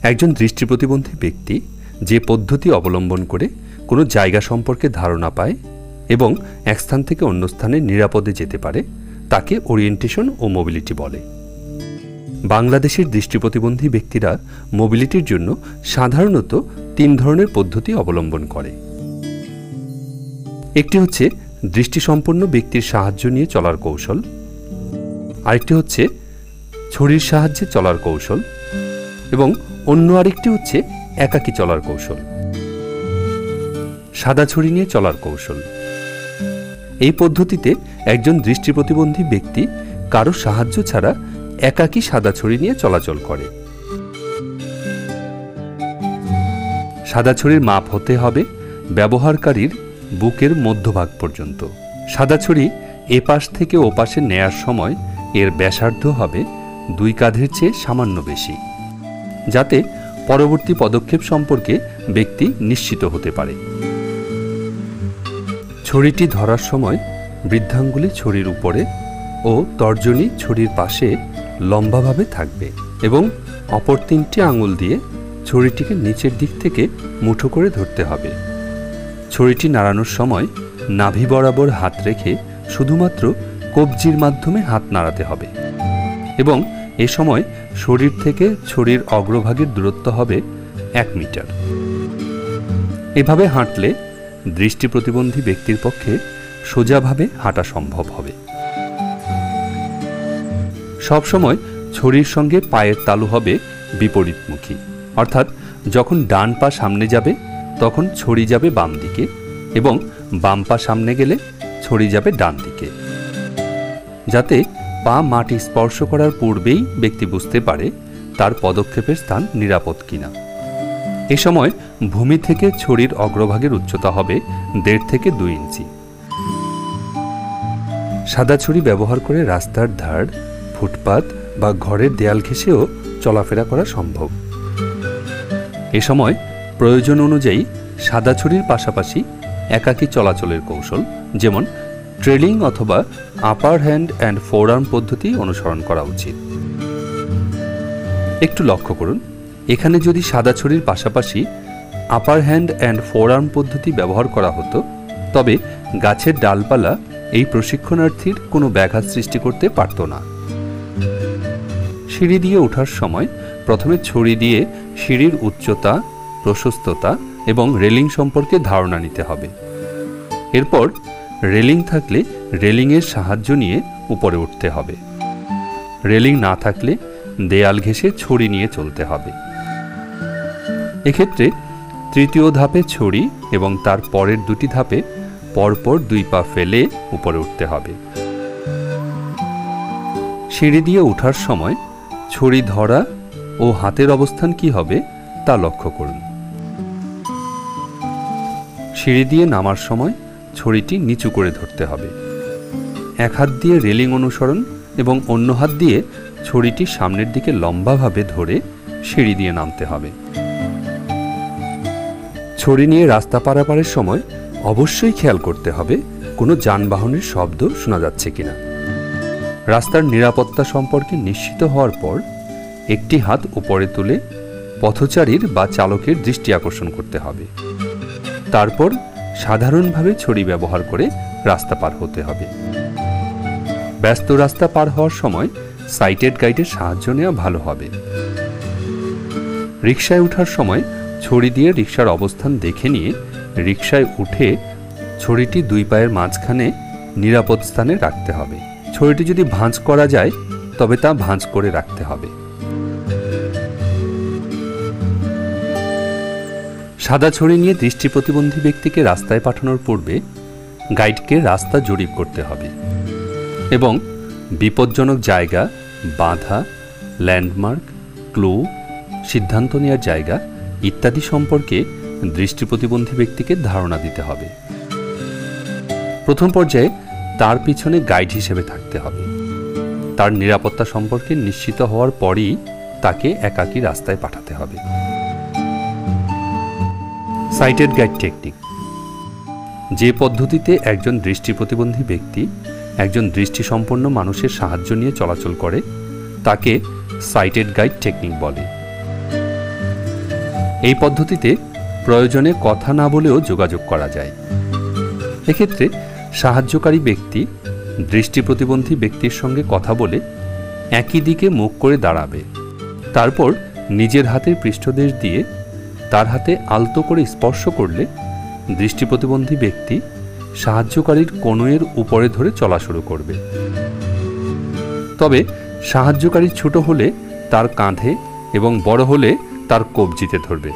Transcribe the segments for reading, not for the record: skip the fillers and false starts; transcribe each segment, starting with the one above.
একজন দৃষ্টি প্রতিবন্ধী ব্যক্তি যে পদ্ধতি অবলম্বন করে কোনো জায়গা সম্পর্কে ধারণা পায় এবং এক স্থান থেকে অন্য স্থানে নিরাপদে যেতে পারে তাকে ওরিয়েন্টেশন ও মোবিলিটি বলে। বাংলাদেশের দৃষ্টি প্রতিবন্ধী ব্যক্তিরা মোবিলিটির জন্য সাধারণত 3 ধরনের পদ্ধতি অবলম্বন করে। একটি হচ্ছে দৃষ্টিসম্পন্ন ব্যক্তির সাহায্য নিয়ে চলার কৌশল, আরেকটি হচ্ছে ছড়ির সাহায্যে চলার কৌশল এবং অন্য আরেকটি হচ্ছে একাকী চলার কৌশল। সাদা ছড়ি নিয়ে চলার কৌশল। এই পদ্ধতিতে একজন দৃষ্টি প্রতিবন্ধী ব্যক্তি কারো সাহায্য ছাড়া একাকী সাদা ছড়ি নিয়ে চলাচল করে। সাদা ছড়ির মাপ হতে হবে ব্যবহারকারীর বুকের মধ্যভাগ পর্যন্ত। সাদা ছড়ি এপাশ থেকে ওপাশে নেয়ার সময় এর ব্যাসার্ধ হবে 2 কাঁধের চেয়ে সামান্য বেশি, যাতে পরবর্তী পদক্ষেপ সম্পর্কে ব্যক্তি নিশ্চিত হতে পারে। ছড়িটি ধরার সময় বৃদ্ধাঙ্গুলি ছড়ির উপরে ও তর্জনী ছড়ির পাশে লম্বাভাবে থাকবে এবং অপর 3টি আঙুল দিয়ে ছড়িটিকে নিচের দিক থেকে মুঠো করে ধরতে হবে। ছড়িটি নাড়ানোর সময় নাভি বরাবর হাত রেখে শুধুমাত্র কবজির মাধ্যমে হাত নাড়াতে হবে এবং এ সময় শরীর থেকে ছড়ির অগ্রভাগের দূরত্ব হবে 1 মিটার। এভাবে হাঁটলে দৃষ্টি প্রতিবন্ধী ব্যক্তির পক্ষে সোজাভাবে হাঁটা সম্ভব হবে। সবসময় ছড়ির সঙ্গে পায়ের তালু হবে বিপরীতমুখী, অর্থাৎ যখন ডান পা সামনে যাবে তখন ছড়ি যাবে বাম দিকে এবং বাম পা সামনে গেলে ছড়ি যাবে ডান দিকে, যাতে পা মাটি স্পর্শ করার পূর্বেই ব্যক্তি বুঝতে পারে তার পদক্ষেপের স্থান নিরাপদ কিনা। এ সময় ভূমি থেকে ছড়ির অগ্রভাগের উচ্চতা হবে 1.5 থেকে 2 ইঞ্চি। সাদা ছড়ি ব্যবহার করে রাস্তার ধার, ফুটপাত বা ঘরের দেয়াল ঘেঁষেও চলাফেরা করা সম্ভব। এ সময় প্রয়োজন অনুযায়ী সাদা ছড়ির পাশাপাশি একাকী চলাচলের কৌশল, যেমন ট্রেলিং অথবা আপার হ্যান্ড অ্যান্ড ফোরআর্ম পদ্ধতি অনুসরণ করা উচিত। একটু লক্ষ্য করুন, এখানে যদি সাদা ছড়ির পাশাপাশি আপার হ্যান্ড অ্যান্ড ফোরআর্ম পদ্ধতি ব্যবহার করা হতো তবে গাছের ডালপালা এই প্রশিক্ষণার্থীর কোনো ব্যাঘাত সৃষ্টি করতে পারত না। সিঁড়ি দিয়ে ওঠার সময় প্রথমে ছড়ি দিয়ে সিঁড়ির উচ্চতা, প্রশস্ততা এবং রেলিং সম্পর্কে ধারণা নিতে হবে। এরপর রেলিং থাকলে রেলিংয়ের সাহায্য নিয়ে উপরে উঠতে হবে। রেলিং না থাকলে দেয়াল ঘেঁষে ছড়ি নিয়ে চলতে হবে। এক্ষেত্রে 3য় ধাপে ছড়ি এবং তার পরের 2টি ধাপে পরপর 2 পা ফেলে উপরে উঠতে হবে। সিঁড়ি দিয়ে ওঠার সময় ছড়ি ধরা ও হাতের অবস্থান কি হবে তা লক্ষ্য করুন। সিঁড়ি দিয়ে নামার সময় ছড়িটি নিচু করে ধরতে হবে। এক হাত দিয়ে রেলিং অনুসরণ এবং অন্য হাত দিয়ে ছড়িটি সামনের দিকে লম্বাভাবে ধরে সিঁড়ি দিয়ে নামতে হবে। ছড়ি নিয়ে রাস্তা পারাপারের সময় অবশ্যই খেয়াল করতে হবে কোনো যানবাহনের শব্দ শোনা যাচ্ছে কিনা। রাস্তার নিরাপত্তা সম্পর্কে নিশ্চিত হওয়ার পর একটি হাত উপরে তুলে পথচারীর বা চালকের দৃষ্টি আকর্ষণ করতে হবে। তারপর সাধারণভাবে ছড়ি ব্যবহার করে রাস্তা পার হতে হবে। ব্যস্ত রাস্তা পার হওয়ার সময় সাইটেড গাইডের সাহায্য নেওয়া ভালো হবে। রিকশায় ওঠার সময় ছড়ি দিয়ে রিকশার অবস্থান দেখে নিয়ে রিকশায় উঠে ছড়িটি 2 পায়ের মাঝখানে নিরাপদ স্থানে রাখতে হবে। ছড়িটি যদি ভাঁজ করা যায় তবে তা ভাঁজ করে রাখতে হবে। সাদা ছড়ি নিয়ে দৃষ্টি প্রতিবন্ধী ব্যক্তিকে রাস্তায় পাঠানোর পূর্বে গাইডকে রাস্তা জরিপ করতে হবে এবং বিপজ্জনক জায়গা, বাধা, ল্যান্ডমার্ক, ক্লু, সিদ্ধান্ত নেওয়ার জায়গা ইত্যাদি সম্পর্কে দৃষ্টি প্রতিবন্ধী ব্যক্তিকে ধারণা দিতে হবে। প্রথম পর্যায়ে তার পিছনে গাইড হিসেবে থাকতে হবে। তার নিরাপত্তা সম্পর্কে নিশ্চিত হওয়ার পরই তাকে একাকী রাস্তায় পাঠাতে হবে। Sighted guide technique. যে পদ্ধতিতে একজন দৃষ্টি প্রতিবন্ধী ব্যক্তি একজন দৃষ্টিসম্পন্ন মানুষের সাহায্য নিয়ে চলাচল করে তাকে সাইটেড গাইড টেকনিক বলে। এই পদ্ধতিতে প্রয়োজনে কথা না বলেও যোগাযোগ করা যায়। এক্ষেত্রে সাহায্যকারী ব্যক্তি দৃষ্টি প্রতিবন্ধী ব্যক্তির সঙ্গে কথা বলে একই দিকে মুখ করে দাঁড়াবে। তারপর নিজের হাতের পৃষ্ঠদেশ দিয়ে তার হাতে আলতো করে স্পর্শ করলে দৃষ্টি প্রতিবন্ধী ব্যক্তি সাহায্যকারীর কনুইয়ের উপরে ধরে চলা শুরু করবে। তবে সাহায্যকারী ছোট হলে তার কাঁধে এবং বড় হলে তার কবজিতে ধরবে।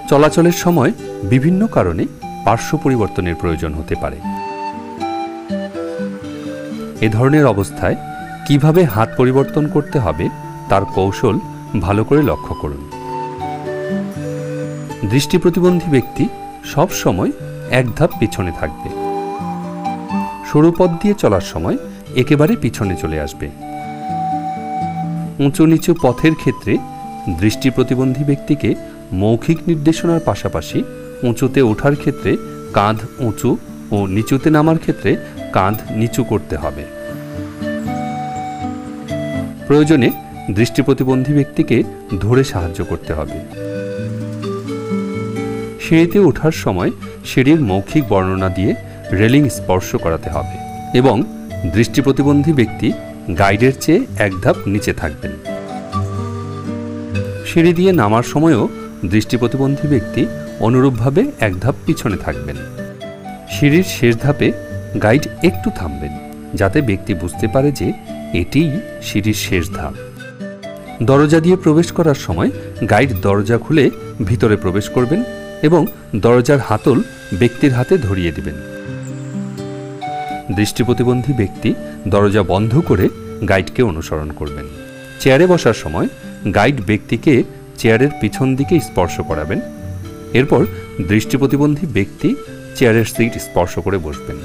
চলাচলের সময় বিভিন্ন কারণে পার্শ্ব পরিবর্তনের প্রয়োজন হতে পারে। এ ধরনের অবস্থায় কিভাবে হাত পরিবর্তন করতে হবে তার কৌশল ভালো করে লক্ষ্য করুন। দৃষ্টি প্রতিবন্ধী ব্যক্তি সব সময় এক ধাপ পিছনে থাকবে। সরু পথ দিয়ে চলার সময় একেবারে পিছনে চলে আসবে। উঁচু নিচু পথের ক্ষেত্রে দৃষ্টি প্রতিবন্ধী ব্যক্তিকে মৌখিক নির্দেশনার পাশাপাশি উঁচুতে ওঠার ক্ষেত্রে কাঁধ উঁচু ও নিচুতে নামার ক্ষেত্রে কাঁধ নিচু করতে হবে। প্রয়োজনে দৃষ্টি প্রতিবন্ধী ব্যক্তিকে ধরে সাহায্য করতে হবে। সিঁড়িতে ওঠার সময় সিঁড়ির মৌখিক বর্ণনা দিয়ে রেলিং স্পর্শ করাতে হবে এবং দৃষ্টি প্রতিবন্ধী ব্যক্তি গাইডের চেয়ে এক ধাপ নিচে থাকবেন। সিঁড়ি দিয়ে নামার সময়ও দৃষ্টি প্রতিবন্ধী ব্যক্তি অনুরূপভাবে এক ধাপ পিছনে থাকবেন। সিঁড়ির শেষ ধাপে গাইড একটু থামবেন যাতে ব্যক্তি বুঝতে পারে যে এটিই সিঁড়ির শেষ ধাপ। দরজা দিয়ে প্রবেশ করার সময় গাইড দরজা খুলে ভিতরে প্রবেশ করবেন এবং দরজার হাতল ব্যক্তির হাতে ধরিয়ে দিবেন। দৃষ্টি প্রতিবন্ধী ব্যক্তি দরজা বন্ধ করে গাইডকে অনুসরণ করবেন। চেয়ারে বসার সময় গাইড ব্যক্তিকে চেয়ারের পিছন দিকে স্পর্শ করাবেন। এরপর দৃষ্টি প্রতিবন্ধী ব্যক্তি চেয়ারের সিট স্পর্শ করে বসবেন।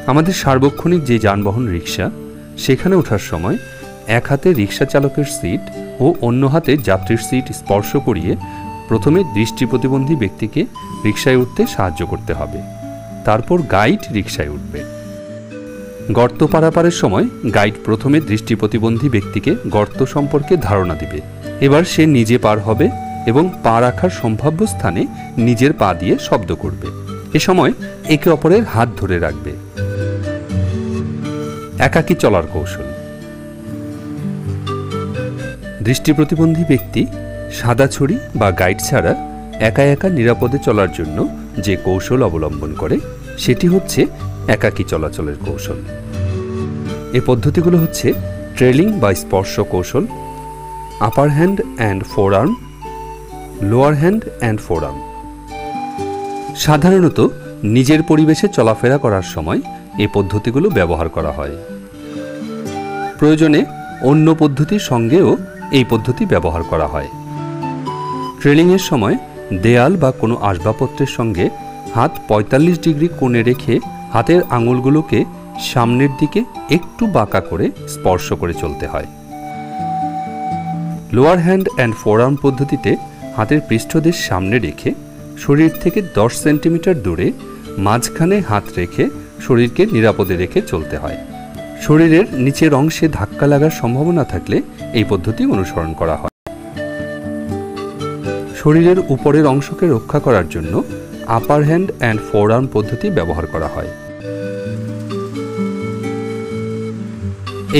আমাদের সার্বক্ষণিক যে যানবাহন রিক্সা, সেখানে ওঠার সময় এক হাতে রিক্সা চালকের সিট ও অন্য হাতে যাত্রীর সিট স্পর্শ করিয়ে প্রথমে দৃষ্টি প্রতিবন্ধী ব্যক্তিকে রিক্সায় উঠতে সাহায্য করতে হবে। তারপর গাইড রিক্সায় উঠবে। গর্ত পারাপারের সময় গাইড প্রথমে দৃষ্টি প্রতিবন্ধী ব্যক্তিকে গর্ত সম্পর্কে ধারণা দিবে। এবার সে নিজে পার হবে এবং পা রাখার সম্ভাব্য স্থানে নিজের পা দিয়ে শব্দ করবে। এ সময় একে অপরের হাত ধরে রাখবে। একাকী চলার কৌশল। দৃষ্টি প্রতিবন্ধী ব্যক্তি সাদা ছড়ি বা গাইড ছাড়া একা একা নিরাপদে চলার জন্য যে কৌশল অবলম্বন করে সেটি হচ্ছে একাকী চলাচলের কৌশল। এই পদ্ধতিগুলো হচ্ছে ট্রেলিং বা স্পর্শ কৌশল, আপার hand and four arm, lower hand and four arm. সাধারণত নিজের পরিবেশে চলাফেরা করার সময় এই পদ্ধতিগুলো ব্যবহার করা হয়। প্রয়োজনে অন্য পদ্ধতির সঙ্গেও এই পদ্ধতি ব্যবহার করা হয়। ট্রেলিংয়ের সময় দেয়াল বা কোনো আসবাবপত্রের সঙ্গে হাত ৪৫ ডিগ্রি কোণে রেখে হাতের আঙুলগুলোকে সামনের দিকে একটু বাঁকা করে স্পর্শ করে চলতে হয়। লোয়ার হ্যান্ড অ্যান্ড ফোরআর্ম পদ্ধতিতে হাতের পৃষ্ঠদেশ সামনে রেখে শরীর থেকে ১০ সেন্টিমিটার দূরে মাঝখানে হাত রেখে শরীরকে নিরাপদে রেখে চলতে হয়। শরীরের নিচের অংশে ধাক্কা লাগার সম্ভাবনা থাকলে এই পদ্ধতি অনুসরণ করা হয়। শরীরের উপরের অংশকে রক্ষা করার জন্য আপার হ্যান্ড অ্যান্ড ফোরআর্ম পদ্ধতি ব্যবহার করা হয়।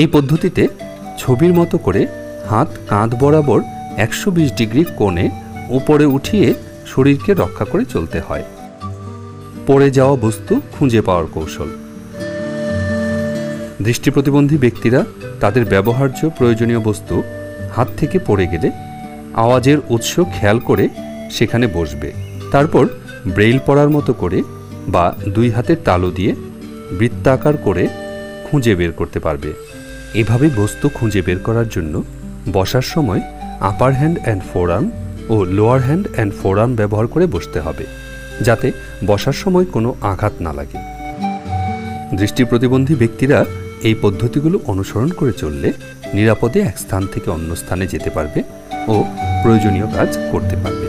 এই পদ্ধতিতে ছবির মতো করে হাত কাঁধ বরাবর ১২০ ডিগ্রি কোণে উপরে উঠিয়ে শরীরকে রক্ষা করে চলতে হয়। পড়ে যাওয়া বস্তু খুঁজে পাওয়ার কৌশল। দৃষ্টি প্রতিবন্ধী ব্যক্তিরা তাদের ব্যবহার্য প্রয়োজনীয় বস্তু হাত থেকে পড়ে গেলে আওয়াজের উৎস খেয়াল করে সেখানে বসবে। তারপর ব্রেইল পড়ার মতো করে বা দুই হাতের তালু দিয়ে বৃত্তাকার করে খুঁজে বের করতে পারবে। এভাবে বস্তু খুঁজে বের করার জন্য বসার সময় আপার হ্যান্ড অ্যান্ড ফোরআর্ম ও লোয়ার হ্যান্ড অ্যান্ড ফোরআর্ম ব্যবহার করে বসতে হবে, যাতে বসার সময় কোনো আঘাত না লাগে। দৃষ্টি প্রতিবন্ধী ব্যক্তিরা এই পদ্ধতিগুলো অনুসরণ করে চললে নিরাপদে এক স্থান থেকে অন্য স্থানে যেতে পারবে ও প্রয়োজনীয় কাজ করতে পারবে।